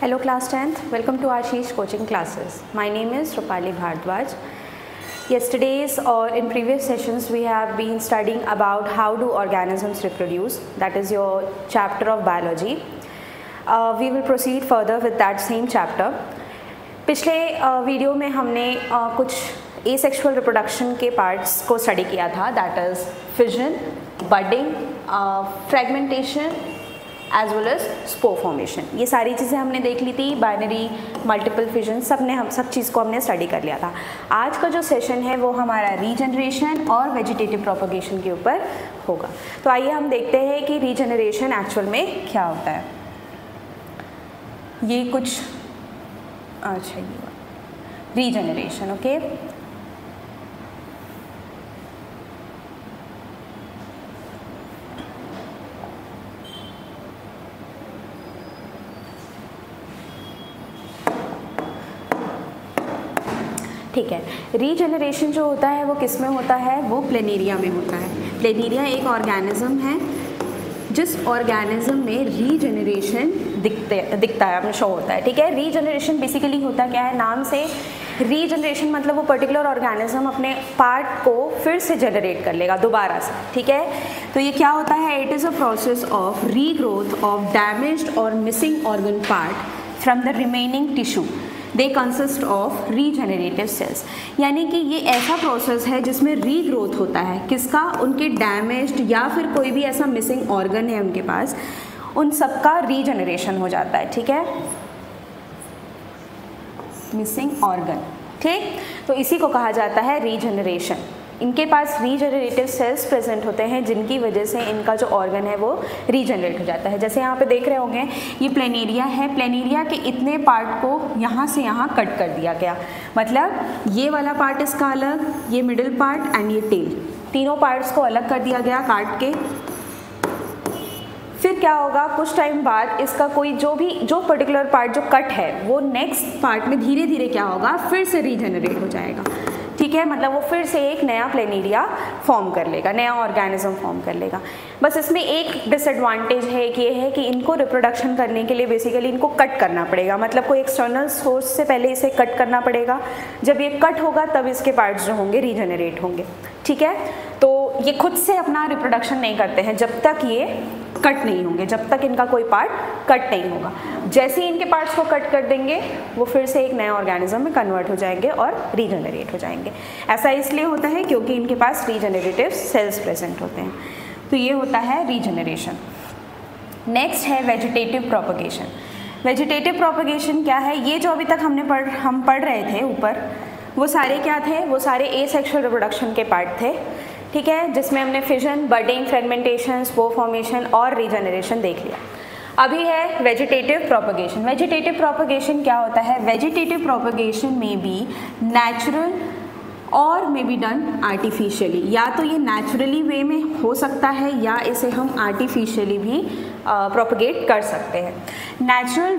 Hello class 10th, welcome to Ashish coaching classes. My name is Rupali Bhardwaj. Yesterday's or in previous sessions we have been studying about how do organisms reproduce, that is your chapter of biology. We will proceed further with that same chapter. पिछले video में हमने कुछ asexual reproduction के parts को study किया था, that is fission, budding, fragmentation as well as spore formation. ये सारी चीज़ें हमने देख ली थी, बाइनरी, मल्टीपल फिजन, सब चीज़ को हमने स्टडी कर लिया था. आज का जो सेशन है वो हमारा रीजनरेशन और वेजिटेटिव प्रोपगेशन के ऊपर होगा. तो आइए हम देखते हैं कि रीजनरेशन एक्चुअल में क्या होता है. ये कुछ अच्छा ये रीजनरेशन, ओके. ठीक है, रीजनरेशन जो होता है वो किस में होता है, वो प्लेनेरिया में होता है. प्लेनेरिया एक ऑर्गेनिज्म है जिस ऑर्गेनिज्म में रीजनरेशन दिखता है, अपने शो होता है. ठीक है, रीजनरेशन बेसिकली होता क्या है, नाम से रीजनरेशन मतलब वो पर्टिकुलर ऑर्गेनिज्म अपने पार्ट को फिर से जनरेट कर लेगा दोबारा से. ठीक है, तो ये क्या होता है, it is a process of regrowth of damaged और missing organ part from the remaining tissue. They consist of regenerative cells. यानी कि ये ऐसा प्रोसेस है जिसमें रीग्रोथ होता है, किसका, उनके डैमेज्ड या फिर कोई भी ऐसा मिसिंग ऑर्गन है उनके पास, उन सब का रीजनरेशन हो जाता है. ठीक है, मिसिंग ऑर्गन. ठीक, तो इसी को कहा जाता है रीजनरेशन. इनके पास रीजनरेटिव सेल्स प्रेजेंट होते हैं जिनकी वजह से इनका जो ऑर्गन है वो रीजनरेट हो जाता है. जैसे यहाँ पे देख रहे होंगे ये प्लेनेरिया है, प्लेनेरिया के इतने पार्ट को यहाँ से यहाँ कट कर दिया गया. मतलब ये वाला पार्ट इसका अलग, ये मिडिल पार्ट एंड ये टेल, तीनों पार्ट्स को अलग कर दिया गया काट के. फिर क्या होगा, कुछ टाइम बाद इसका कोई जो पर्टिकुलर पार्ट जो कट है वो नेक्स्ट पार्ट में धीरे धीरे क्या होगा, फिर से रीजनरेट हो जाएगा. ठीक है, मतलब वो फिर से एक नया प्लेनेरिया फॉर्म कर लेगा, नया ऑर्गेनिज्म फॉर्म कर लेगा. बस इसमें एक डिसएडवांटेज है कि ये है कि इनको रिप्रोडक्शन करने के लिए बेसिकली इनको कट करना पड़ेगा. मतलब कोई एक्सटर्नल सोर्स से पहले इसे कट करना पड़ेगा. जब ये कट होगा तब इसके पार्ट्स जो होंगे रीजनरेट होंगे. ठीक है, तो ये खुद से अपना रिप्रोडक्शन नहीं करते हैं जब तक ये कट नहीं होंगे, जब तक इनका कोई पार्ट कट नहीं होगा. जैसे ही इनके पार्ट्स को कट कर देंगे वो फिर से एक नया ऑर्गेनिज्म में कन्वर्ट हो जाएंगे और रीजनरेट हो जाएंगे. ऐसा इसलिए होता है क्योंकि इनके पास रीजनरेटिव सेल्स प्रेजेंट होते हैं. तो ये होता है रीजनरेशन. नेक्स्ट है वेजिटेटिव प्रोपगेशन. वेजिटेटिव प्रोपगेशन क्या है, ये जो अभी तक हम पढ़ रहे थे ऊपर, वो सारे क्या थे, वो सारे एसेक्सुअल रिप्रोडक्शन के पार्ट थे. ठीक है, जिसमें हमने fission, budding, fragmentation, spore formation और रीजनरेशन देख लिया. अभी है वेजिटेटिव प्रोपगेशन. वेजिटेटिव प्रोपगेशन क्या होता है, वेजिटेटिव प्रोपगेशन में भी नेचुरल और मे बी डन आर्टिफिशियली. या तो ये नेचुरली वे में हो सकता है या इसे हम आर्टिफिशियली भी प्रोपगेट कर सकते हैं. नेचुरल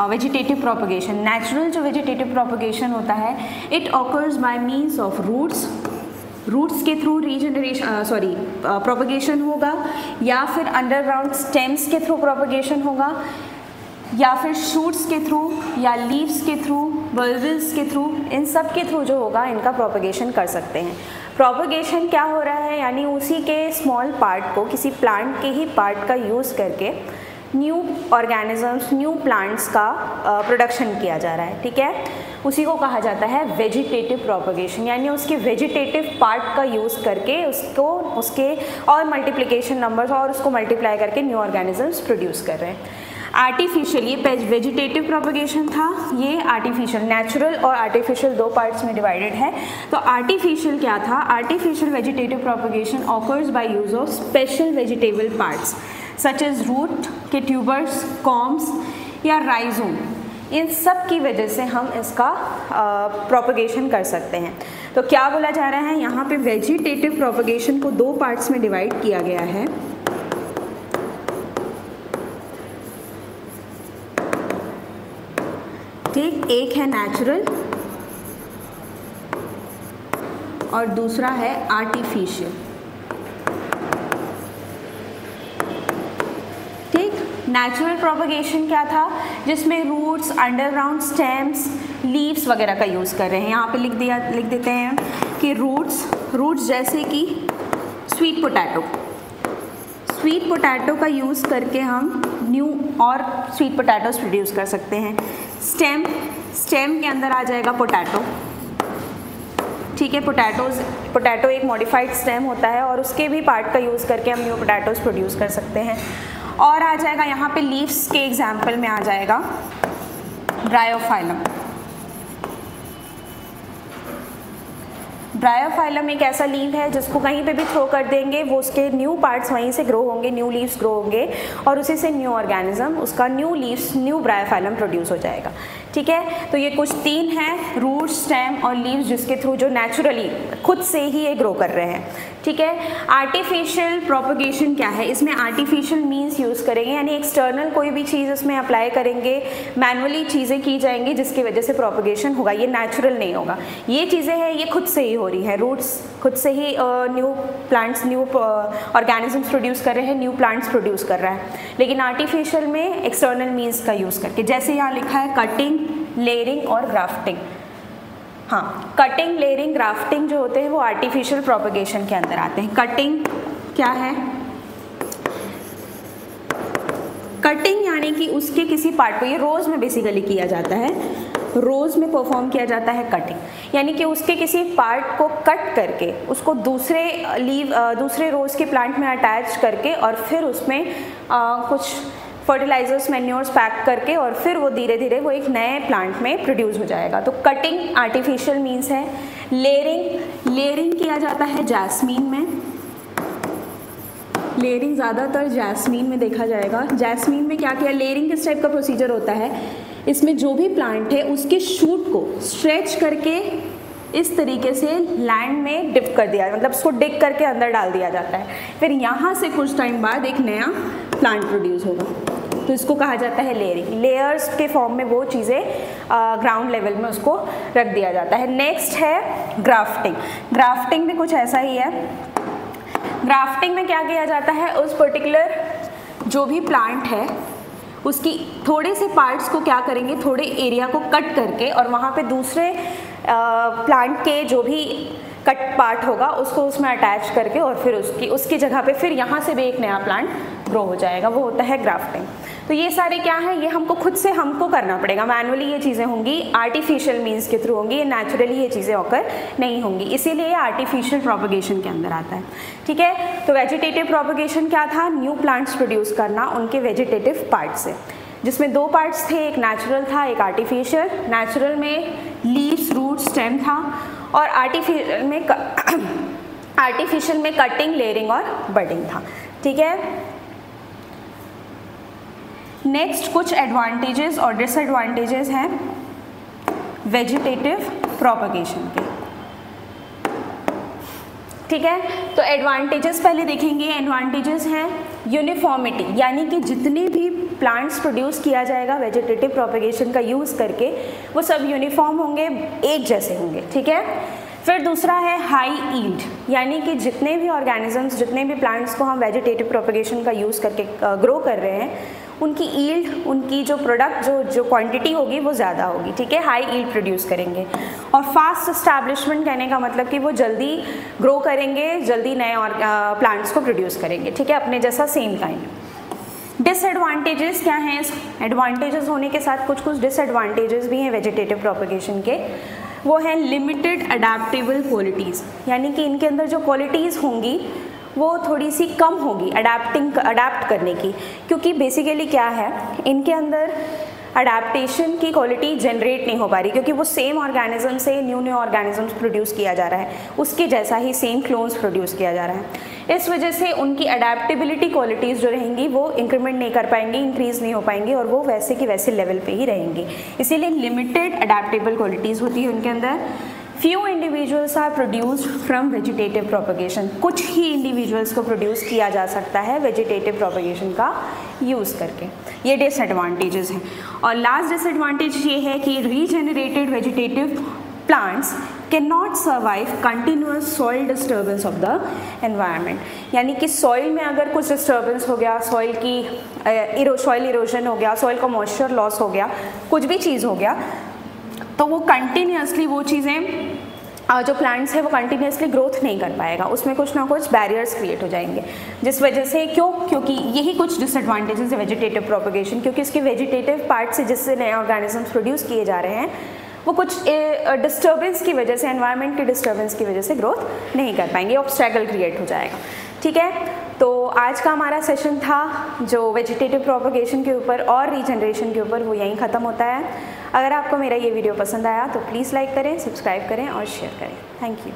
वेजिटेटिव प्रोपगेशन, नेचुरल जो वेजिटेटिव प्रोपगेशन होता है, it occurs by means of roots के थ्रू प्रोपगेशन होगा, या फिर अंडरग्राउंड स्टेम्स के थ्रू प्रोपगेशन होगा, या फिर शूट्स के थ्रू, या लीव्स के थ्रू, बल्ब्स के थ्रू. इन सब के थ्रू जो होगा इनका प्रोपगेशन कर सकते हैं. प्रोपगेशन क्या हो रहा है, यानी उसी के स्मॉल पार्ट को, किसी प्लांट के ही पार्ट का यूज़ करके न्यू ऑर्गेनिजम्स, न्यू प्लांट्स का प्रोडक्शन किया जा रहा है. ठीक है, उसी को कहा जाता है वेजिटेटिव प्रोपगेशन. यानी उसके वेजिटेटिव पार्ट का यूज़ करके उसके और मल्टीप्लिकेशन नंबर्स और उसको मल्टीप्लाई करके न्यू ऑर्गेनिजम्स प्रोड्यूस कर रहे हैं. आर्टिफिशियल, ये वेजिटेटिव प्रोपगेशन था, ये आर्टिफिशियल. नेचुरल और आर्टिफिशियल दो पार्ट्स में डिवाइडेड है. तो आर्टिफिशियल क्या था, artificial vegetative propagation occurs by use of special vegetable parts such as root के ट्यूबर्स, कॉम्स या राइजोम. इन सब की वजह से हम इसका प्रोपगेशन कर सकते हैं. तो क्या बोला जा रहा है, यहाँ पे वेजिटेटिव प्रोपगेशन को दो पार्ट्स में डिवाइड किया गया है. ठीक, एक है नेचुरल और दूसरा है आर्टिफिशियल. ठीक, नेचुरल प्रोपगेशन क्या था, जिसमें रूट्स, अंडरग्राउंड स्टेम्स, लीव्स वगैरह का यूज़ कर रहे हैं। यहाँ पे लिख देते हैं कि रूट्स जैसे कि स्वीट पोटैटो का यूज़ करके हम न्यू और स्वीट पोटैटोज प्रोड्यूस कर सकते हैं। स्टेम के अंदर आ जाएगा पोटैटो, ठीक है। पोटैटो एक मॉडिफाइड स्टेम होता है और उसके भी पार्ट का यूज़ करके हम न्यू पोटैटोज प्रोड्यूस कर सकते हैं। और आ जाएगा यहाँ पे लीव्स के एग्जाम्पल में आ जाएगा ब्रायोफाइलम एक ऐसा लीव है जिसको कहीं पे भी थ्रो कर देंगे वो उसके न्यू पार्ट्स वहीं से ग्रो होंगे, न्यू लीव्स ग्रो होंगे और उसी से न्यू ऑर्गेनिज्म, उसका new leaves, new Bryophyllum produce हो जाएगा, ठीक है। तो ये कुछ 3 हैं, रूट, स्टेम और लीव्स, जिसके थ्रू जो नेचुरली खुद से ही ये ग्रो कर रहे हैं, ठीक है। आर्टिफिशियल प्रोपगेशन क्या है, इसमें आर्टिफिशियल मीन्स यूज़ करेंगे, यानी एक्सटर्नल कोई भी चीज़ इसमें अप्लाई करेंगे, मैनुअली चीज़ें की जाएंगी जिसकी वजह से प्रोपगेशन होगा, ये नेचुरल नहीं होगा। ये चीज़ें हैं ये खुद से ही हो रही हैं, रूट्स खुद से ही new plants, new organisms produce कर रहे हैं, न्यू प्लांट्स प्रोड्यूस कर रहा है। लेकिन आर्टिफिशियल में एक्सटर्नल मीन्स का यूज़ करके, जैसे यहाँ लिखा है कटिंग, लेयरिंग और ग्राफ्टिंग। हाँ, कटिंग, लेयरिंग, ग्राफ्टिंग जो होते हैं वो आर्टिफिशियल प्रोपगेशन के अंदर आते हैं। कटिंग क्या है, कटिंग यानी कि उसके किसी पार्ट को, ये रोज़ में बेसिकली किया जाता है, रोज़ में परफॉर्म किया जाता है कटिंग, यानी कि उसके किसी पार्ट को कट करके उसको दूसरे रोज़ के प्लांट में अटैच करके और फिर उसमें कुछ फर्टिलाइजर्स, मैन्योर्स पैक करके और फिर वो धीरे धीरे वो एक नए प्लांट में प्रोड्यूस हो जाएगा। तो कटिंग आर्टिफिशियल मीन्स है। लेयरिंग किया जाता है जैस्मीन में, लेयरिंग ज़्यादातर जैस्मीन में देखा जाएगा। जैस्मीन में क्या किया, लेयरिंग किस टाइप का प्रोसीजर होता है, इसमें जो भी प्लांट है उसके शूट को स्ट्रेच करके इस तरीके से लैंड में डिप कर दिया, मतलब उसको डिग करके अंदर डाल दिया जाता है, फिर यहाँ से कुछ टाइम बाद एक नया प्लांट प्रोड्यूस होगा, तो इसको कहा जाता है लेयरिंग। लेयर्स के फॉर्म में वो चीज़ें ग्राउंड लेवल में उसको रख दिया जाता है। नेक्स्ट है ग्राफ्टिंग। ग्राफ्टिंग भी कुछ ऐसा ही है। ग्राफ्टिंग में क्या किया जाता है, उस पर्टिकुलर जो भी प्लांट है उसकी थोड़े से पार्ट्स को क्या करेंगे, थोड़े एरिया को कट करके और वहाँ पे दूसरे प्लांट के जो भी कट पार्ट होगा उसको उसमें अटैच करके और फिर उसकी जगह पे फिर यहाँ से भी एक नया प्लांट ग्रो हो जाएगा, वो होता है ग्राफ्टिंग। तो ये सारे क्या है, ये हमको खुद से करना पड़ेगा, मैनुअली ये चीज़ें होंगी, आर्टिफिशियल मीन्स के थ्रू होंगी, ये नेचुरली ये चीज़ें होकर नहीं होंगी, इसीलिए आर्टिफिशियल प्रोपगेशन के अंदर आता है, ठीक है। तो वेजिटेटिव प्रोपगेशन क्या था, न्यू प्लांट्स प्रोड्यूस करना उनके वेजिटेटिव पार्ट से, जिसमें 2 पार्ट्स थे, एक नेचुरल था एक आर्टिफिशियल। नेचुरल में लीव्स, रूट, स्टेम था और आर्टिफिशियल में कटिंग, लेयरिंग और बडिंग था, ठीक है। नेक्स्ट कुछ एडवांटेजेस और डिसएडवांटेजेस हैं वेजिटेटिव प्रोपगेशन के, ठीक है। तो एडवांटेजेस पहले देखेंगे। एडवांटेजेस हैं यूनिफॉर्मिटी, यानी कि जितने भी प्लांट्स प्रोड्यूस किया जाएगा वेजिटेटिव प्रोपगेशन का यूज़ करके वो सब यूनिफॉर्म होंगे, एक जैसे होंगे, ठीक है। फिर दूसरा है हाई ईल्ड, यानी कि जितने भी ऑर्गेनिजम्स, जितने भी प्लांट्स को हम वेजिटेटिव प्रोपगेशन का यूज़ करके ग्रो कर रहे हैं उनकी ईल्ड, उनकी जो प्रोडक्ट जो क्वांटिटी होगी वो ज़्यादा होगी, ठीक है, हाई ईल्ड प्रोड्यूस करेंगे। और फास्ट एस्टैब्लिशमेंट कहने का मतलब कि वो जल्दी ग्रो करेंगे, जल्दी नए प्लांट्स को प्रोड्यूस करेंगे, ठीक है, अपने जैसा सेम काइंड। डिसएडवांटेजेस क्या हैं, एडवांटेजेस होने के साथ कुछ डिसएडवांटेजेस भी हैं वेजिटेटिव प्रोपगेशन के। वो है लिमिटेड अडेप्टेबल क्वालिटीज़, यानी कि इनके अंदर जो क्वालिटीज़ होंगी वो थोड़ी सी कम होगी अडेप्ट करने की, क्योंकि बेसिकली क्या है, इनके अंदर अडेप्टेशन की क्वालिटी जनरेट नहीं हो पा रही, क्योंकि वो सेम ऑर्गेनिज्म से न्यू ऑर्गेनिजम्स प्रोड्यूस किया जा रहा है, उसके जैसा ही सेम क्लोन्स प्रोड्यूस किया जा रहा है। इस वजह से उनकी अडेप्टेबिलिटी क्वालिटीज़ जो रहेंगी वो इंक्रीमेंट नहीं कर पाएंगी, इंक्रीज़ नहीं हो पाएंगी और वो वैसे की वैसे लेवल पे ही रहेंगी, इसीलिए लिमिटेड अडेप्टेबल क्वालिटीज़ होती है उनके अंदर। Few individuals are produced from vegetative propagation, कुछ ही इंडिविजुअल्स को प्रोड्यूस किया जा सकता है वेजिटेटिव प्रोपगेशन का यूज़ करके, ये डिसएडवांटेजेस हैं। और लास्ट डिसएडवांटेज ये है कि regenerated vegetative plants can not survive continuous soil disturbance of the environment. यानी कि सॉइल में अगर कुछ डिस्टर्बेंस हो गया, सॉइल इरोजन हो गया, सॉइल का मॉइस्चर लॉस हो गया, कुछ भी चीज़ हो गया, तो वो कंटिन्यूसली वो चीज़ें जो प्लांट्स है वो कंटिन्यूसली ग्रोथ नहीं कर पाएगा, उसमें कुछ ना कुछ बैरियर्स क्रिएट हो जाएंगे, जिस वजह से क्योंकि यही कुछ डिसएडवांटेजेस है वेजिटेटिव प्रोपगेशन, क्योंकि इसके वेजिटेटिव पार्ट से जिससे नए ऑर्गेनिजम्स प्रोड्यूस किए जा रहे हैं वो कुछ डिस्टर्बेंस की वजह से, एनवायरनमेंट के डिस्टर्बेंस की वजह से ग्रोथ नहीं कर पाएंगे, ऑब्स्टैकल क्रिएट हो जाएगा। ठीक है, तो आज का हमारा सेशन था जो वेजिटेटिव प्रोपगेशन के ऊपर और रीजनरेशन के ऊपर, वो यहीं ख़त्म होता है। अगर आपको मेरा ये वीडियो पसंद आया तो प्लीज़ लाइक करें, सब्सक्राइब करें और शेयर करें। Thank you.